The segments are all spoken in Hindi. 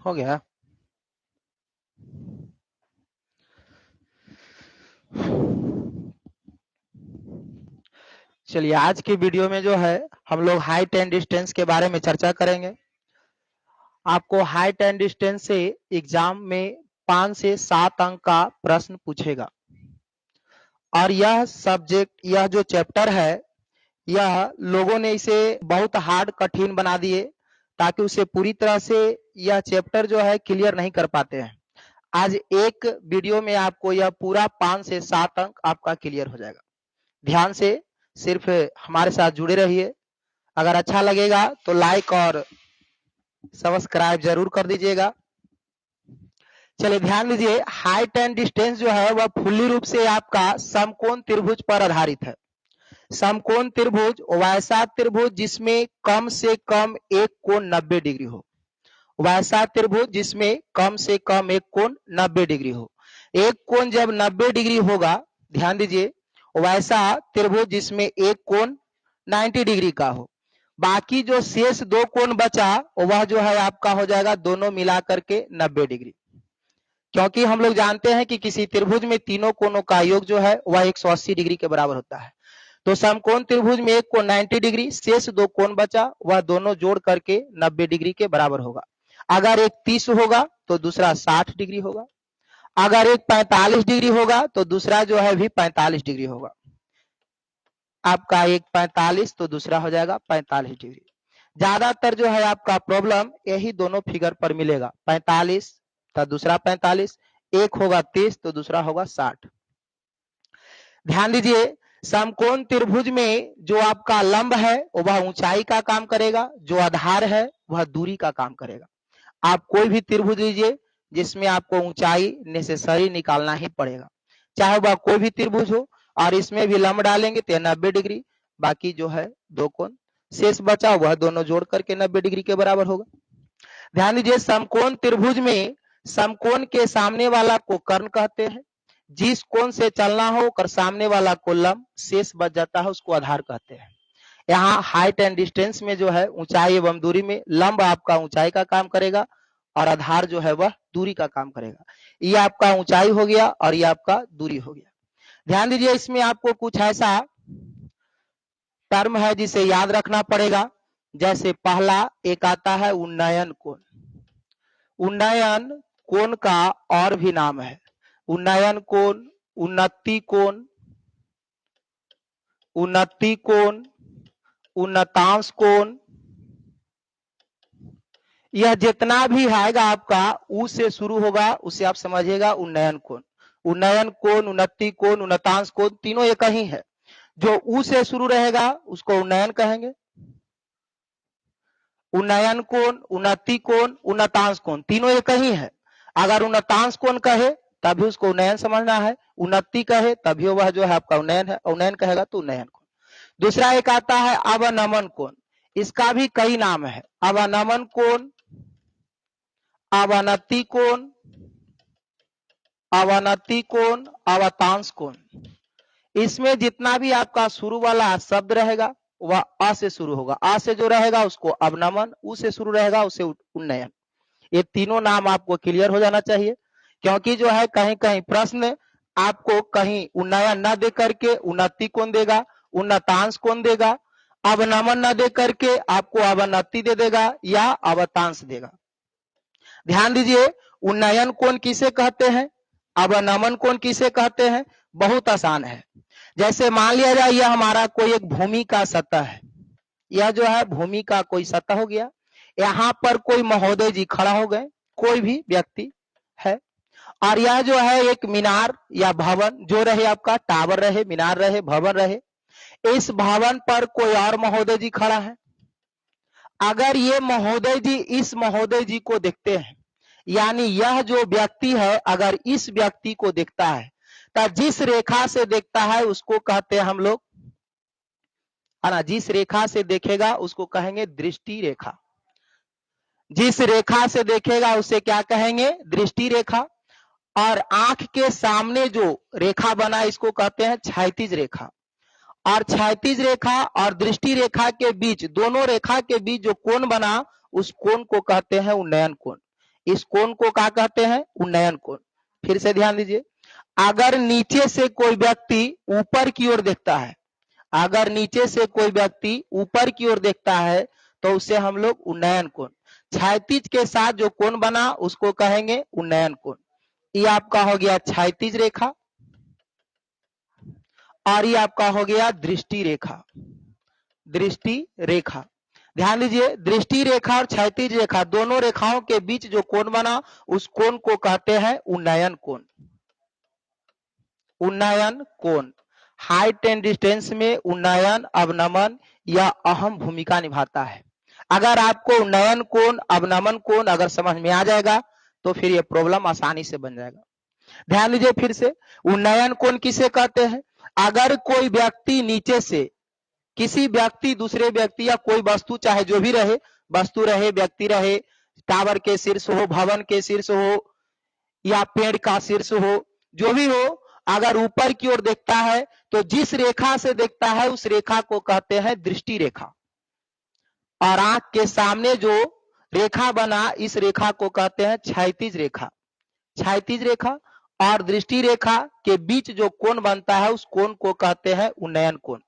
हो गया। चलिए आज की वीडियो में जो है हम लोग हाइट एंड डिस्टेंस के बारे में चर्चा करेंगे। आपको हाइट एंड डिस्टेंस से एग्जाम में 5 से 7 अंक का प्रश्न पूछेगा और यह सब्जेक्ट, यह जो चैप्टर है, यह लोगों ने इसे बहुत हार्ड, कठिन बना दिए ताकि उसे पूरी तरह से यह चैप्टर जो है क्लियर नहीं कर पाते हैं। आज एक वीडियो में आपको यह पूरा 5 से 7 अंक आपका क्लियर हो जाएगा। ध्यान से सिर्फ हमारे साथ जुड़े रहिए। अगर अच्छा लगेगा तो लाइक और सब्सक्राइब जरूर कर दीजिएगा। चलिए ध्यान दीजिए, हाइट एंड डिस्टेंस जो है वह फुल्ली रूप से आपका समकोण त्रिभुज पर आधारित है। समकोण त्रिभुज वैसा त्रिभुज जिसमें कम से कम एक कोण 90 डिग्री हो। वैसा त्रिभुज जिसमें कम से कम एक कोण 90 डिग्री हो। एक कोण जब 90 डिग्री होगा, ध्यान दीजिए, वैसा त्रिभुज जिसमें एक कोण 90 डिग्री का हो। बाकी जो शेष दो कोण बचा वह जो है आपका हो जाएगा दोनों मिला करके 90 डिग्री। क्योंकि हम लोग जानते हैं कि किसी त्रिभुज में तीनों कोणों का योग जो है वह 180 डिग्री के बराबर होता है। तो समकोण त्रिभुज में एक कोण 90 डिग्री, शेष दो कोण बचा वह दोनों जोड़ करके 90 डिग्री के बराबर होगा। अगर एक 30 होगा तो दूसरा 60 डिग्री होगा। अगर एक 45 डिग्री होगा तो दूसरा जो है भी 45 डिग्री होगा। आपका एक 45 तो दूसरा हो जाएगा 45 डिग्री। ज्यादातर जो है आपका प्रॉब्लम यही दोनों फिगर पर मिलेगा। 45 तो दूसरा 45, एक होगा 30 तो दूसरा होगा 60। ध्यान दीजिए, समकोण त्रिभुज में जो आपका लंब है वह ऊंचाई का काम करेगा, जो आधार है वह दूरी का काम करेगा। आप कोई भी त्रिभुज लीजिए जिसमें आपको ऊंचाई नेसेसरी निकालना ही पड़ेगा, चाहे वह कोई भी त्रिभुज हो, और इसमें भी लंब डालेंगे तो 90 डिग्री, बाकी जो है दो कोण शेष बचा वह दोनों जोड़ करके 90 डिग्री के बराबर होगा। ध्यान दीजिए, समकोण त्रिभुज में समकोण के सामने वाला को कर्ण कहते हैं। जिस कोण से चलना हो कर सामने वाला को लंब, शेष बच जाता है उसको आधार कहते हैं। यहाँ हाइट एंड डिस्टेंस में जो है ऊंचाई एवं दूरी में लंब आपका ऊंचाई का काम करेगा और आधार जो है वह दूरी का काम करेगा। ये आपका ऊंचाई हो गया और ये आपका दूरी हो गया। ध्यान दीजिए, इसमें आपको कुछ ऐसा टर्म है जिसे याद रखना पड़ेगा। जैसे पहला एक आता है उन्नयन कोण। उन्नयन कोण का और भी नाम है उन्नयन कोण, उन्नति कोण, उन्नति कोण, उन्नतांश कोण। यह जितना भी आएगा आपका उ से शुरू होगा, उसे आप समझिएगा उन्नयन कोण। उन्नयन कोण, उन्नति कोण, उन्नतांश कोण तीनों एक ही है। जो उ से शुरू रहेगा उसको उन्नयन कहेंगे। उन्नयन कोण, उन्नति कोण, उन्नतांश कोण तीनों एक ही है। अगर उन्नतांश कोण कहे तभी उसको उन्नयन समझना है, उन्नति कहे तभी वह जो है आपका उन्नयन है, उन्नयन कहेगा तो उन्नयन कोण। दूसरा एक आता है अवनमन कोण। इसका भी कई नाम है, अवनमन कोण, अवनति कोण, अवनति कोण, अवतांश कोण। इसमें जितना भी आपका शुरू वाला शब्द रहेगा वह अ से शुरू होगा। अ से जो रहेगा उसको अवनमन, उ से शुरू रहेगा उसे उन्नयन। ये तीनों नाम आपको क्लियर हो जाना चाहिए, क्योंकि जो है कहीं कहीं प्रश्न आपको कहीं उन्नयन न दे करके उन्नति कोण देगा, उन्नतांश कोण देगा, अवनमन न दे करके आपको अवनति दे देगा या अवतांश देगा। ध्यान दीजिए, उन्नयन कोण किसे कहते हैं, अवनमन कोण किसे कहते हैं, बहुत आसान है। जैसे मान लिया जाए यह हमारा कोई एक भूमि का सतह है। यह जो है भूमि का कोई सतह हो गया। यहाँ पर कोई महोदय जी खड़ा हो गए, कोई भी व्यक्ति है, और यह जो है एक मीनार या भवन जो रहे, आपका टावर रहे, मीनार रहे, भवन रहे, इस भवन पर कोई और महोदय जी खड़ा है। अगर ये महोदय जी इस महोदय जी को देखते हैं, यानी यह जो व्यक्ति है अगर इस व्यक्ति को देखता है तो जिस रेखा से देखता है उसको कहते हैं हम लोग, है ना, जिस रेखा से देखेगा उसको कहेंगे दृष्टि रेखा। जिस रेखा से देखेगा उसे क्या कहेंगे, दृष्टि रेखा। और आंख के सामने जो रेखा बना इसको कहते हैं क्षैतिज रेखा। और क्षैतिज रेखा और दृष्टि रेखा के बीच, दोनों रेखा के बीच जो कोण बना उस कोण को कहते हैं उन्नयन कोण। इस कोण को क्या कहते हैं? उन्नयन कोण। फिर से ध्यान दीजिए, अगर नीचे से कोई व्यक्ति ऊपर की ओर देखता है, अगर नीचे से कोई व्यक्ति ऊपर की ओर देखता है तो उसे हम लोग उन्नयन कोण, क्षैतिज के साथ जो कोण बना उसको कहेंगे उन्नयन कोण। ये आपका हो गया क्षैतिज रेखा और ये आपका हो गया दृष्टि रेखा। दृष्टि रेखा, ध्यान दीजिए, दृष्टि रेखा और क्षैतिज रेखा दोनों रेखाओं के बीच जो कोण बना उस कोण को कहते हैं उन्नयन कोण। उन्नयन कोण, हाइट एंड डिस्टेंस में उन्नयन अवनमन या अहम भूमिका निभाता है। अगर आपको उन्नयन कोण अवनमन कोण अगर समझ में आ जाएगा तो फिर ये प्रॉब्लम आसानी से बन जाएगा। ध्यान दीजिए फिर से, उन्नयन कोण किसे कहते हैं? अगर कोई व्यक्ति नीचे से किसी व्यक्ति दूसरे व्यक्ति या कोई वस्तु, चाहे जो भी रहे, वस्तु रहे, व्यक्ति रहे, टावर के शीर्ष हो, भवन के शीर्ष हो या पेड़ का शीर्ष हो, जो भी हो, अगर ऊपर की ओर देखता है तो जिस रेखा से देखता है उस रेखा को कहते हैं दृष्टि रेखा। और आंख के सामने जो रेखा बना इस रेखा को कहते हैं क्षैतिज रेखा। क्षैतिज रेखा और दृष्टि रेखा के बीच जो कोण बनता है उस कोण को कहते हैं उन्नयन कोण।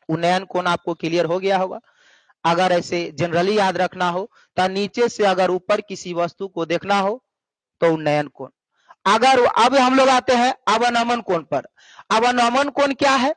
उन्नयन कोण आपको क्लियर हो गया होगा। अगर ऐसे जनरली याद रखना हो तो नीचे से अगर ऊपर किसी वस्तु को देखना हो तो उन्नयन कोण। अगर अब हम लोग आते हैं अवनमन कोण पर। अवनमन कोण क्या है?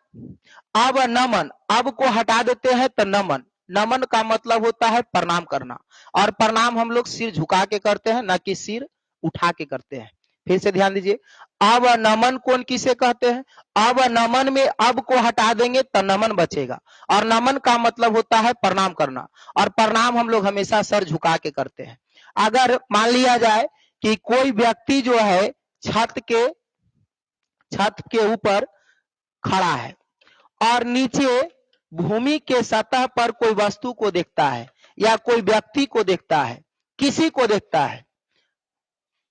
अवनमन, अब को हटा देते हैं तो नमन, नमन का मतलब होता है प्रणाम करना, और प्रणाम हम लोग सिर झुका के करते हैं, ना कि सिर उठा के करते हैं। फिर से ध्यान दीजिए, अवनमन कोण किसे कहते हैं? अवनमन में अब को हटा देंगे तो नमन बचेगा, और नमन का मतलब होता है प्रणाम करना, और प्रणाम हम लोग हमेशा सर झुका के करते हैं। अगर मान लिया जाए कि कोई व्यक्ति जो है छत के ऊपर खड़ा है और नीचे भूमि के सतह पर कोई वस्तु को देखता है या कोई व्यक्ति को देखता है, किसी को देखता है।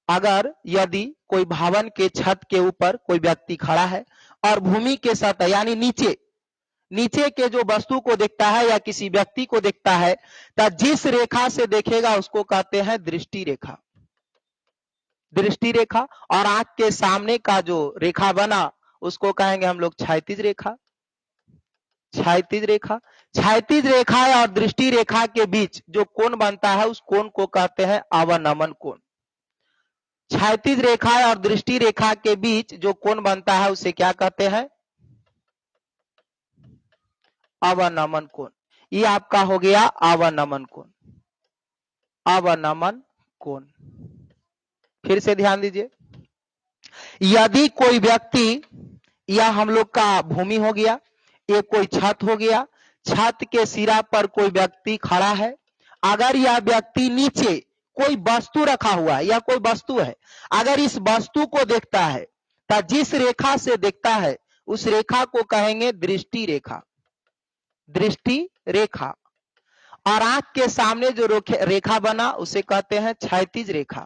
अगर यदि कोई भवन के छत के ऊपर कोई व्यक्ति खड़ा है और भूमि के सतह यानी नीचे के जो वस्तु को देखता है या किसी व्यक्ति को देखता है तो जिस रेखा से देखेगा उसको कहते हैं दृष्टि रेखा। दृष्टि रेखा, और आंख के सामने का जो रेखा बना उसको कहेंगे हम लोग क्षैतिज रेखा। क्षैतिज रेखा, क्षैतिज रेखा और दृष्टि रेखा के बीच जो कोण बनता है उस कोण को कहते हैं अवनमन कोण। क्षैतिज रेखा और दृष्टि रेखा के बीच जो कोण बनता है उसे क्या कहते हैं? अवनमन कोण। ये आपका हो गया अवनमन कोण। अवनमन कोण। फिर से ध्यान दीजिए, यदि कोई व्यक्ति, या हम लोग का भूमि हो गया, ये कोई छत हो गया, छत के सिरा पर कोई व्यक्ति खड़ा है, अगर यह व्यक्ति नीचे कोई वस्तु रखा हुआ है या कोई वस्तु है, अगर इस वस्तु को देखता है तो जिस रेखा से देखता है उस रेखा को कहेंगे दृष्टि रेखा। दृष्टि रेखा, और आंख के सामने जो रेखा बना उसे कहते हैं क्षैतिज रेखा।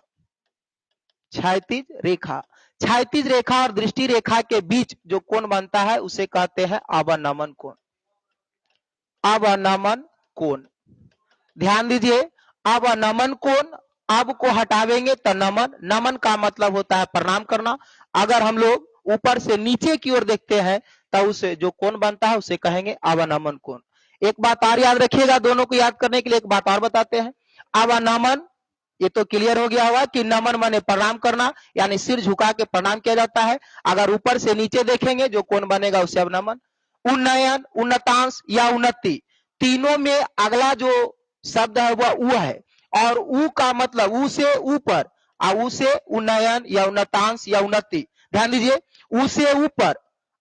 क्षैतिज रेखा, क्षैतिज रेखा और दृष्टि रेखा के बीच जो कोण बनता है उसे कहते हैं अवनमन कोण। अवनमन कोण, ध्यान दीजिए, अवनमन कोण, अब को हटावेंगे तो नमन, नमन का मतलब होता है प्रणाम करना। अगर हम लोग ऊपर से नीचे की ओर देखते हैं तो उसे जो कोण बनता है उसे कहेंगे अवनमन कोण। एक बात और याद रखिएगा, दोनों को याद करने के लिए एक बात और बताते हैं। अवनमन, ये तो क्लियर हो गया होगा कि नमन माने प्रणाम करना, यानी सिर झुका के प्रणाम किया जाता है। अगर ऊपर से नीचे देखेंगे जो कोण बनेगा उसे अवनमन। उन्नयन, उन्नतांश या उन्नति, तीनों में अगला जो शब्द है वह उ है, और उ का मतलब उ से ऊपर, उ से उन्नयन या उन्नतांश या उन्नति। ध्यान दीजिए, उ से ऊपर,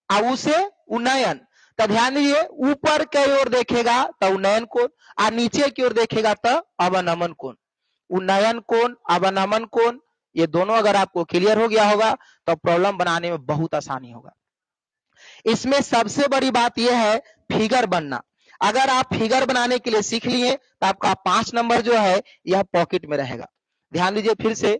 उ से उन्नयन, तो ध्यान दीजिए ऊपर की ओर देखेगा तो उन्नयन कोण, और नीचे की ओर देखेगा तो अवनमन कोण। उन्नयन कोण, अवनमन कोण, ये दोनों अगर आपको क्लियर हो गया होगा तो प्रॉब्लम बनाने में बहुत आसानी होगा। इसमें सबसे बड़ी बात यह है फिगर बनना। अगर आप फिगर बनाने के लिए सीख लिए तो आपका 5 नंबर जो है यह पॉकेट में रहेगा। ध्यान दीजिए फिर से,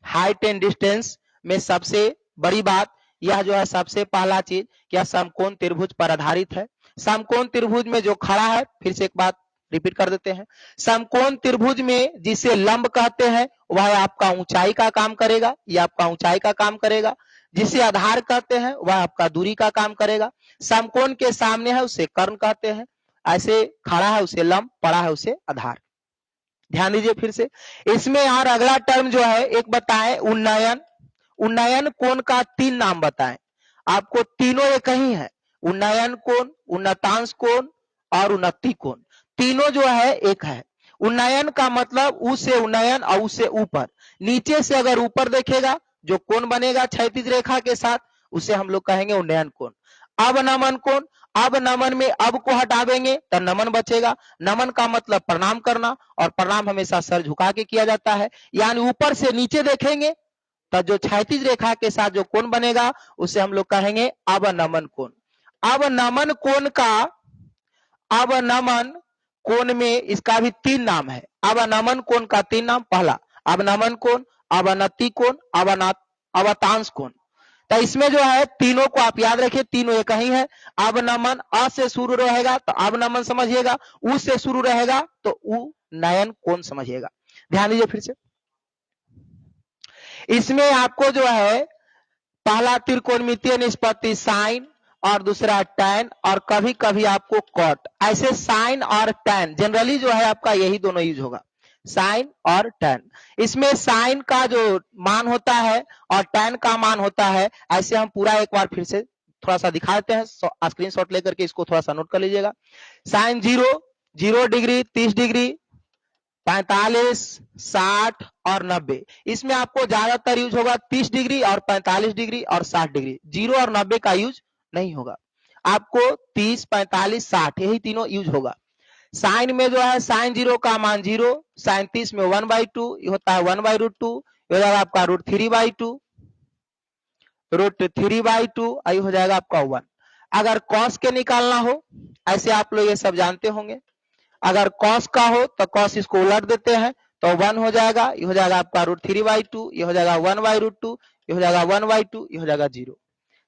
हाइट एंड डिस्टेंस में सबसे बड़ी बात यह जो है, सबसे पहला चीज क्या समकोण त्रिभुज पर आधारित है। समकोण त्रिभुज में जो खड़ा है, फिर से एक बात रिपीट कर देते हैं। समकोण त्रिभुज में जिसे लंब कहते हैं वह आपका ऊंचाई का काम करेगा, यह आपका ऊंचाई का काम करेगा। जिसे आधार कहते हैं वह आपका दूरी का काम करेगा। समकोण के सामने है उसे कर्ण कहते हैं, ऐसे खड़ा है उसे लंब, पड़ा है उसे आधार। ध्यान दीजिए फिर से। इसमें यार अगला टर्म जो है एक बताएं उन्नयन। उन्नयन कोण का 3 नाम बताएं। आपको तीनों एक ही है, उन्नयन कोण, उन्नतांश कोण और उन्नति कोण, तीनों जो है एक है। उन्नयन का मतलब उ से उन्नयन और उ से ऊपर, नीचे से अगर ऊपर देखेगा जो कोण बनेगा क्षैतिज रेखा के साथ उसे हम लोग कहेंगे उन्नयन कोण। अब नमन कोण, अब नमन में अब को हटा देंगे तो नमन बचेगा। नमन का मतलब प्रणाम करना, और प्रणाम हमेशा सर झुका के किया जाता है, यानी ऊपर से नीचे देखेंगे तो जो क्षैतिज रेखा के साथ जो कोण बनेगा उसे हम लोग कहेंगे अवनमन कोण। अवनमन कोण का, अवनमन कोण में इसका भी 3 नाम है। अवनमन कोण का 3 नाम, पहला अवनमन कोण, अवनति कोण, अवतांश कोण। तो इसमें जो है तीनों को आप याद रखिए, तीनों एक ही है। अवनमन अ से शुरू रहेगा तो अवनमन समझिएगा, उ से शुरू रहेगा तो उ नयन कोण समझिएगा। ध्यान दीजिए फिर से। इसमें आपको जो है पहला त्रिकोणमितीय निष्पत्ति साइन और दूसरा टैन और कभी कभी आपको कॉट, ऐसे साइन और टैन जनरली जो है आपका यही दोनों यूज होगा, साइन और टैन। इसमें साइन का जो मान होता है और टैन का मान होता है, ऐसे हम पूरा एक बार फिर से थोड़ा सा दिखाते हैं, स्क्रीनशॉट लेकर के इसको थोड़ा सा नोट कर लीजिएगा। साइन 0 डिग्री, 30 डिग्री, 45, 60 और 90। इसमें आपको ज्यादातर यूज होगा 30 डिग्री और 45 डिग्री और 60 डिग्री, 0 और 90 का यूज नहीं होगा। आपको 30, 45, 60 यही तीनों यूज होगा। साइन में जो है साइन 0 का मान 0, साइन 30 में 1/2 होता है, 1/√2 हो जाएगा आपका √3/2, √3/2 आई हो जाएगा आपका 1। अगर कॉस के निकालना हो, ऐसे आप लोग ये सब जानते होंगे, अगर कॉस का हो तो कॉस इसको उलट देते हैं तो 1 हो जाएगा, ये हो जाएगा आपका √3/2, ये हो जाएगा 1/√2, ये हो जाएगा 1/2, ये हो जाएगा 0।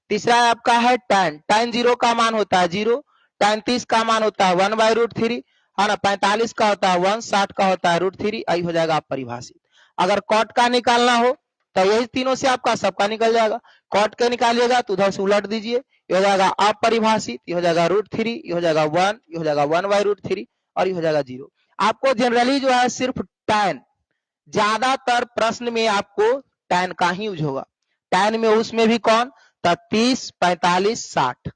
तीसरा आपका है टैन। टैन 0 का मान होता है 0, टैन 30 का मान होता है 1/√3 है ना, 45 का होता है 1, 60 का होता है √3, आई हो जाएगा परिभाषित। अगर कॉट का निकालना हो तो यही तीनों से आपका सबका निकल जाएगा। कॉट के निकालिएगा तो उधर से उलट दीजिए, ये हो जाएगा अपरिभाषित, ये हो जाएगा √3, ये हो जाएगा 1, ये हो जाएगा 1/√3 और ये हो जाएगा 0। आपको जनरली जो है सिर्फ टैन, ज्यादातर प्रश्न में आपको टैन का ही यूज होगा। टैन में उसमें भी कौन, तो 30, 45, 60,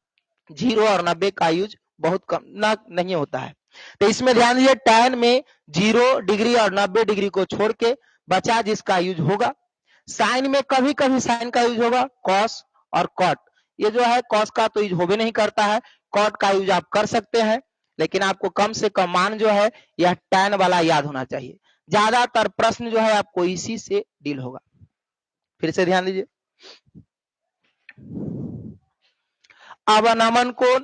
0 और 90 का यूज बहुत कम ना नहीं होता है। तो इसमें ध्यान दीजिए, टैन में 0 डिग्री और 90 डिग्री को छोड़ के बचा जिसका यूज होगा। साइन में कभी कभी साइन का यूज होगा, कॉस और कॉट। ये जो है कॉस का तो यूज होबे नहीं करता है, कॉट का यूज आप कर सकते हैं, लेकिन आपको कम से कम मान जो है यह टैन वाला याद होना चाहिए। ज्यादातर प्रश्न जो है आपको इसी से डील होगा। फिर से ध्यान दीजिए, अवनमन कोण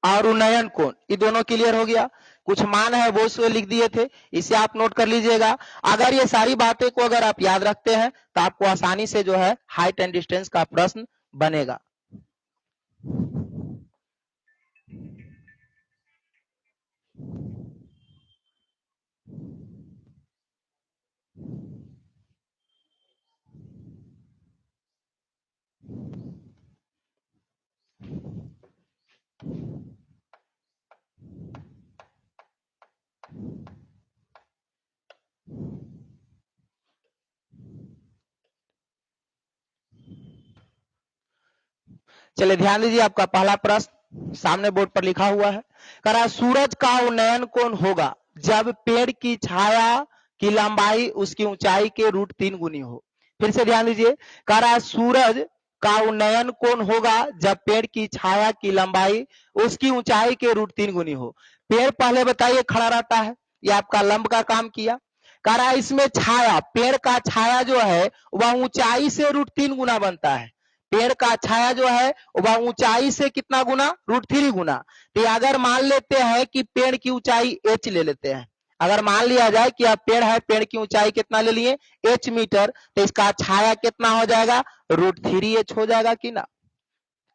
और उन्नयन कोण, ये दोनों क्लियर हो गया। कुछ मान है वो उसमें लिख दिए थे, इसे आप नोट कर लीजिएगा। अगर ये सारी बातें को अगर आप याद रखते हैं तो आपको आसानी से जो है हाइट एंड डिस्टेंस का प्रश्न बनेगा। चलिए ध्यान दीजिए, आपका पहला प्रश्न सामने बोर्ड पर लिखा हुआ है, कह रहा सूरज का उन्नयन कोण होगा जब पेड़ की छाया की लंबाई उसकी ऊंचाई के √3 गुनी हो। फिर से ध्यान दीजिए, कह रहा सूरज का उन्नयन कोण होगा जब पेड़ की छाया की लंबाई उसकी ऊंचाई के √3 गुनी हो। पेड़ पहले बताइए खड़ा रहता है, ये आपका लंब का काम किया। कह रहा इसमें छाया, पेड़ का छाया जो है वह ऊंचाई से √3 गुना बनता है। पेड़ का छाया जो है वह ऊंचाई से कितना गुना, √3 गुना। तो अगर मान लेते हैं कि पेड़ की ऊंचाई h ले लेते हैं, अगर मान लिया जाए कि अब पेड़ है, पेड़ की ऊंचाई कितना ले लिए, h मीटर, तो इसका छाया कितना हो जाएगा, √3h हो जाएगा कि ना।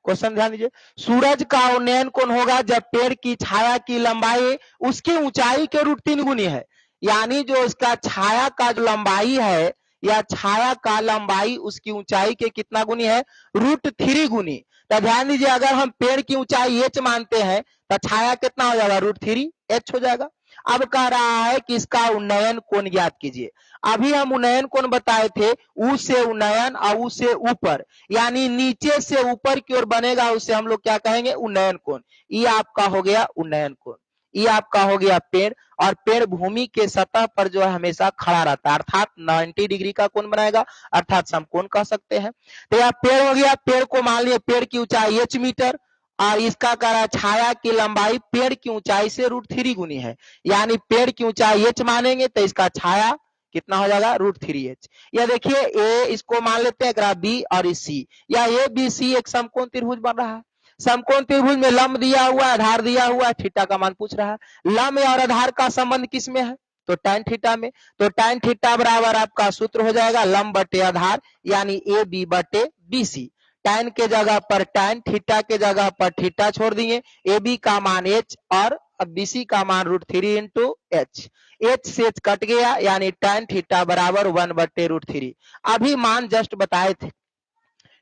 क्वेश्चन ध्यान दीजिए, सूरज का उन्नयन कोण होगा जब पेड़ की छाया की लंबाई उसकी ऊंचाई के √3 गुनी है। यानी जो इसका छाया का जो लंबाई है या छाया का लंबाई उसकी ऊंचाई के कितना गुनी है, √3 गुनी। तो ध्यान दीजिए, अगर हम पेड़ की ऊंचाई h मानते हैं तो छाया कितना हो जाएगा, √3h हो जाएगा। अब कह रहा है कि इसका उन्नयन कोण ज्ञात कीजिए। अभी हम उन्नयन कोण बताए थे, ऊ से उन्नयन और ऊ से ऊपर, यानी नीचे से ऊपर की ओर बनेगा उसे हम लोग क्या कहेंगे, उन्नयन कोण। ये आपका हो गया उन्नयन कोण। ये आपका हो गया पेड़, और पेड़ भूमि के सतह पर जो है हमेशा खड़ा रहता है, अर्थात 90 डिग्री का कोण बनाएगा, अर्थात समकोण कह सकते हैं। तो यह पेड़ हो गया। पेड़ को मान लिया, पेड़ की ऊंचाई h मीटर और इसका कह रहा है छाया की लंबाई पेड़ की ऊंचाई से √3 गुनी है। यानी पेड़ की ऊंचाई h मानेंगे तो इसका छाया कितना हो जाएगा, √3h। या देखिए ए, इसको मान लेते हैं बी और सी, या ए बी सी एक समकोण त्रिभुज बन रहा है। समकोण त्रिभुज में लंब दिया हुआ है, आधार दिया हुआ है, थीटा का मान पूछ रहा है। लंब और आधार का संबंध किस में है, तो tan थीटा में। तो tan थीटा बराबर आपका सूत्र हो जाएगा लंब बटे आधार, यानी ए बी बटे बी सी। tan के जगह पर tan, थीटा के जगह पर थीटा छोड़ दिए, ए बी का मान h और बी सी का मान √3 इंटू एच। एच से एच कट गया, यानी tan थीटा बराबर 1/√3। अभी मान जस्ट बताए थे,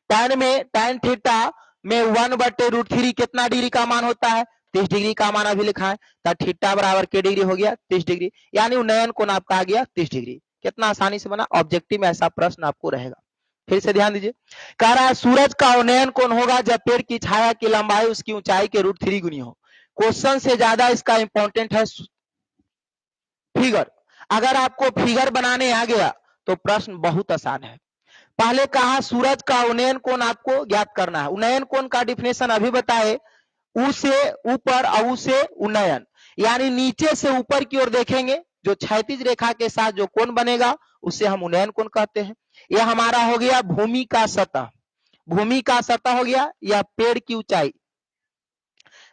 tan थीटा में 1/√3 कितना डिग्री का मान होता है, 30 डिग्री का मान अभी लिखा है। तो थीटा बराबर के डिग्री हो गया, 30 डिग्री, यानी उन्नयन कोण आपका आ गया 30 डिग्री। कितना आसानी से बना, ऑब्जेक्टिव में ऐसा प्रश्न आपको रहेगा। फिर से ध्यान दीजिए, कह रहा है सूरज का उन्नयन कोण होगा जब पेड़ की छाया की लंबाई उसकी ऊंचाई के √3 गुनी हो। क्वेश्चन से ज्यादा इसका इंपॉर्टेंट है फिगर। अगर आपको फिगर बनाने आ गया तो प्रश्न बहुत आसान है। पहले कहा सूरज का उन्नयन कोण आपको ज्ञात करना है। उन्नयन कोण का डिफिनेशन अभी बताए, ऊ से ऊपर और ऊ से उन्नयन, यानी नीचे से ऊपर की ओर देखेंगे, जो क्षैतिज रेखा के साथ जो कोण बनेगा उसे हम उन्नयन कोण कहते हैं। यह हमारा हो गया भूमि का सतह, भूमि का सतह हो गया, यह पेड़ की ऊंचाई।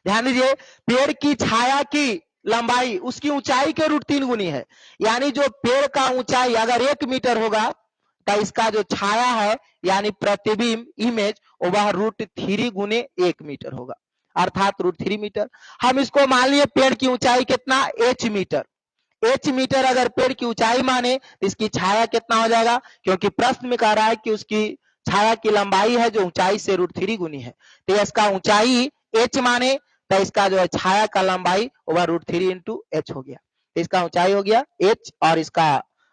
ध्यान दीजिए, पेड़ की छाया की लंबाई उसकी ऊंचाई के √3 गुनी है। यानी जो पेड़ का ऊंचाई अगर 1 मीटर होगा तो इसका जो छाया है यानी प्रतिबिंब इमेज वह √3 गुने 1 मीटर होगा, अर्थात √3 मीटर। हम इसको मान लिए पेड़ की ऊंचाई कितना, h मीटर। h मीटर अगर पेड़ की ऊंचाई माने तो इसकी छाया कितना हो जाएगा, क्योंकि प्रश्न में कह रहा है कि उसकी छाया की लंबाई है जो ऊंचाई से √3 गुनी है। तो इसका ऊंचाई h माने तो इसका जो है छाया का लंबाई वह √3 इंटू एच हो गया। तो इसका ऊंचाई हो गया h और इसका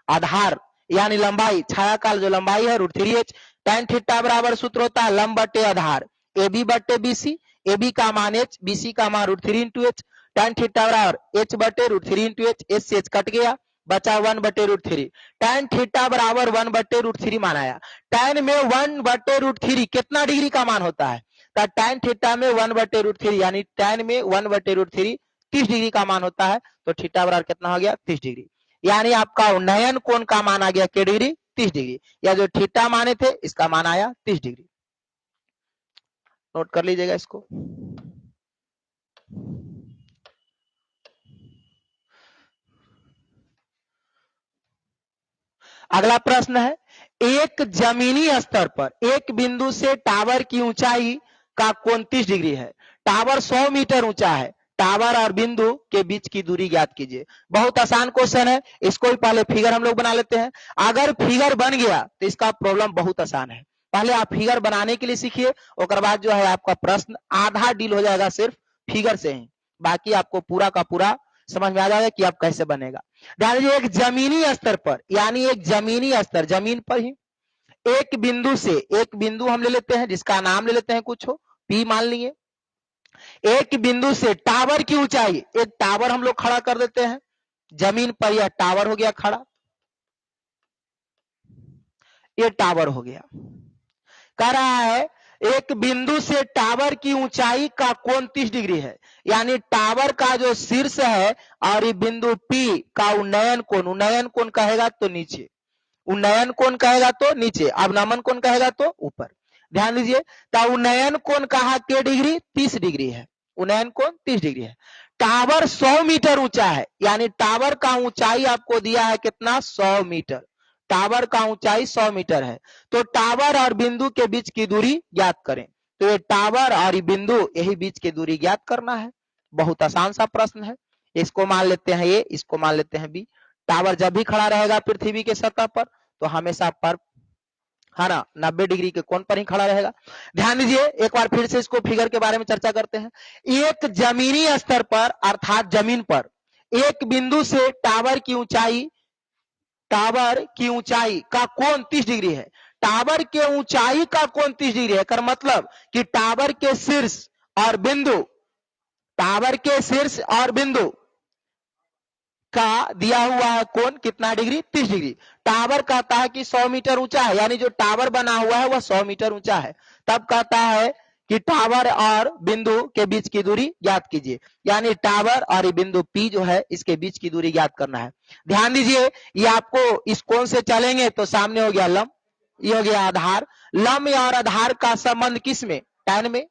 आधार यानी लंबाई, छाया का जो लंबाई है √3h। tan थीटा बराबर सूत्र होता है लंब बटे आधार ए बी बटे बी सी, ए बी का मान h, बी सी का मान √3 इंटू एच। tan थीटा बराबर h बटे √3 इंटू एच, एच से एच कट गया, बचा 1/√3। tan थीटा बराबर 1/√3 मानाया। tan में 1/√3 कितना डिग्री का मान होता है, तो tan थीटा में 1/√3 यानी tan में 1/√3 30 डिग्री का मान होता है। तो थीटा बराबर कितना हो गया, 30 डिग्री। यानी आपका उन्नयन कोण का मान आ गया के डिग्री, 30 डिग्री। या जो थीटा माने थे इसका मान आया 30 डिग्री। नोट कर लीजिएगा इसको। अगला प्रश्न है, एक जमीनी स्तर पर एक बिंदु से टावर की ऊंचाई का कोण 30 डिग्री है। टावर 100 मीटर ऊंचा है, टावर और बिंदु के बीच की दूरी ज्ञात कीजिए। बहुत आसान क्वेश्चन है, इसको भी पहले फिगर हम लोग बना लेते हैं। अगर फिगर बन गया तो इसका प्रॉब्लम बहुत आसान है। पहले आप फिगर बनाने के लिए सीखिए, उसके बाद जो है आपका प्रश्न आधा डील हो जाएगा सिर्फ फिगर से ही, बाकी आपको पूरा का पूरा समझ में आ जाएगा कि आप कैसे बनेगा। ध्यान दीजिए, एक जमीनी स्तर पर यानी एक जमीनी स्तर, जमीन पर ही एक बिंदु से, एक बिंदु हम ले लेते हैं जिसका नाम ले लेते हैं कुछ हो पी मान लिए। एक बिंदु से टावर की ऊंचाई, एक टावर हम लोग खड़ा कर देते हैं जमीन पर, यह टावर हो गया खड़ा, ये टावर हो गया। कह रहा है एक बिंदु से टावर की ऊंचाई का कोण 30 डिग्री है, यानी टावर का जो शीर्ष है और ये बिंदु P का उन्नयन कोण, उन्नयन कोण कहेगा तो नीचे, उन्नयन कोण कहेगा तो नीचे, अवनमन कोण कहेगा तो ऊपर। ध्यान दीजिए, तो उन्नयन कोण कहा के डिग्री, 30 डिग्री है, उन्नयन कोण 30 डिग्री है। टावर 100 मीटर ऊंचा है, यानी टावर का ऊंचाई आपको दिया है कितना, 100 मीटर। टावर का ऊंचाई 100 मीटर है, तो टावर और बिंदु के बीच की दूरी ज्ञात करें। तो ये टावर और ये बिंदु, यही बीच की दूरी ज्ञात करना है। बहुत आसान सा प्रश्न है। इसको मान लेते हैं ए, इसको मान लेते हैं बी। टावर जब भी खड़ा रहेगा पृथ्वी के सतह पर तो हमेशा पर, है ना, 90 डिग्री के कोण पर ही खड़ा रहेगा। ध्यान दीजिए, एक बार फिर से इसको फिगर के बारे में चर्चा करते हैं। एक जमीनी स्तर पर अर्थात जमीन पर एक बिंदु से टावर की ऊंचाई का कोण 30 डिग्री है। टावर के ऊंचाई का कोण 30 डिग्री है, कर मतलब कि टावर के शीर्ष और बिंदु का दिया हुआ है कोण कितना डिग्री, 30 डिग्री। टावर कहता है कि 100 मीटर ऊंचा है, यानी जो टावर बना हुआ है वह 100 मीटर ऊंचा है। तब कहता है कि टावर और बिंदु के बीच की दूरी ज्ञात कीजिए, यानी टावर और ये बिंदु P जो है इसके बीच की दूरी ज्ञात करना है। ध्यान दीजिए, ये आपको इस कोण से चलेंगे तो सामने हो गया लंब, ये हो गया आधार। लंब और आधार का संबंध किसमें, tan में।